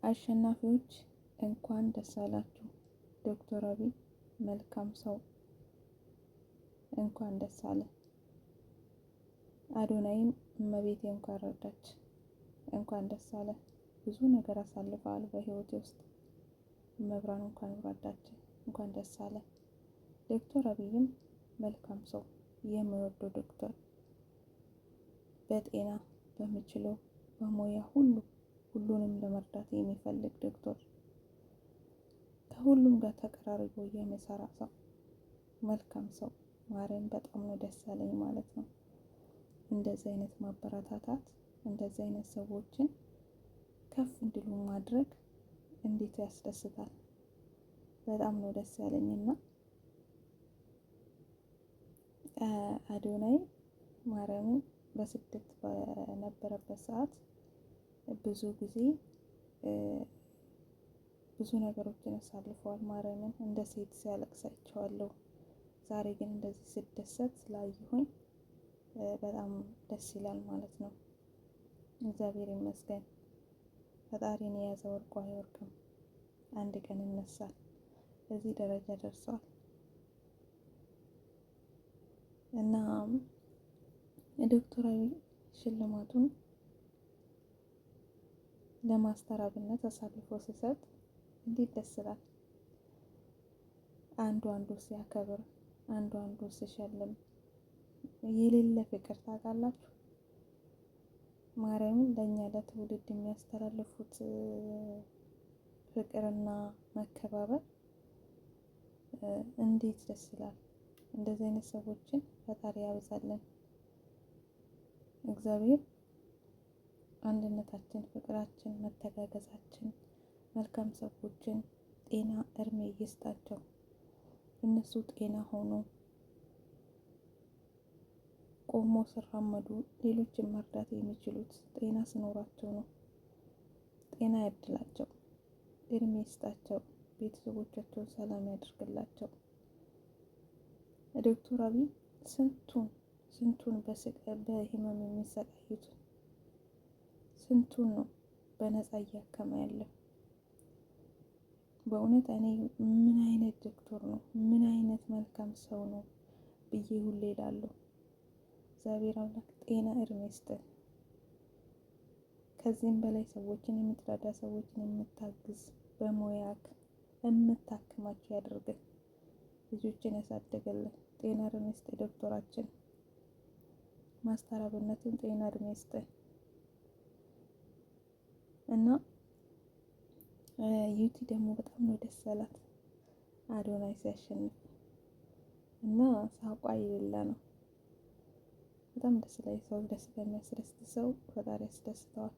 አሸናፊዎች እንኳን ደስ አላችሁ። ዶክተር አብይ መልካም ሰው እንኳን ደስ አለ። አዶናይም እመቤቴ እንኳን ረዳች፣ እንኳን ደስ አለ። ብዙ ነገር አሳልፈዋል በህይወቴ ውስጥ። መብራን እንኳን ረዳች፣ እንኳን ደስ አለ። ዶክተር አብይም መልካም ሰው፣ የምወደው ዶክተር፣ በጤና በሚችለው በሙያ ሁሉንም ለመርዳት የሚፈልግ ዶክተር፣ ከሁሉም ጋር ተቀራርቦ የሚሰራ ሰው፣ መልካም ሰው። ማርያም በጣም ነው ደስ ያለኝ ማለት ነው። እንደዚህ አይነት ማበረታታት፣ እንደዚህ አይነት ሰዎችን ከፍ እንዲሉ ማድረግ እንዴት ያስደስታል። በጣም ነው ደስ ያለኝና አዶናይ ማርያምን በስደት በነበረበት ሰዓት ብዙ ጊዜ ብዙ ነገሮችን አሳልፈዋል። ማርያምን እንደ ሴት ሲያለቅስ አይቼዋለሁ። ዛሬ ግን እንደዚህ ስደሰት ስላየሁኝ በጣም ደስ ይላል ማለት ነው። እግዚአብሔር ይመስገን። ፈጣሪን የያዘ ወርቁ አይወርቅም፣ አንድ ቀን ይነሳል። በዚህ ደረጃ ደርሷል እና ዶክተራዊ ሽልማቱን ለማስተር አብነት አሳልፎ ሲሰጥ እንዴት ደስ ይላል። አንዱ ሲያከብር፣ አንዱ ሲሸልም የሌለ ፍቅር ታውቃላችሁ። ማርያምን ለእኛ ለትውልድ የሚያስተላልፉት ፍቅርና መከባበር እንዴት ደስ ይላል። እንደዚህ አይነት ሰዎችን ፈጣሪ ያብዛልን። እግዚአብሔር አንድነታችን፣ ፍቅራችን፣ መተጋገዛችን፣ መልካም ሰዎችን ጤና እድሜ ይስጣቸው። እነሱ ጤና ሆኖ ቆሞ ሲራመዱ ሌሎችን መርዳት የሚችሉት ጤና ሲኖራቸው ነው። ጤና ያድላቸው፣ እድሜ ይስጣቸው፣ ቤተሰቦቻቸውን ሰላም ያደርግላቸው። ዶክተር አብይ ስንቱን በህመም የሚሰቃዩት ስንቱን ነው በነፃ እያከመ ያለው። በእውነት እኔ ምን አይነት ዶክተር ነው፣ ምን አይነት መልካም ሰው ነው ብዬ ሁሌ እላለሁ። እግዚአብሔር አምላክ ጤና እድሜ ይስጥህ። ከዚህም በላይ ሰዎችን የምትረዳ፣ ሰዎችን የምታግዝ፣ በሙያክ የምታክማቸው ያድርግህ። ልጆችን ያሳድግልህ። ጤና እድሜ ይስጥህ ዶክተራችን። ማስተር አብነትን ጤና እድሜ ይስጥህ እና ዩቲ ደግሞ በጣም ነው ደስ ያላት አዶናይ ሲያሸንፍ እና ሳቋ የሌላ ነው። በጣም ደስ ላይ ሰው ደስ በሚያስደስት ሰው ፈጣሪ ያስደስተዋል።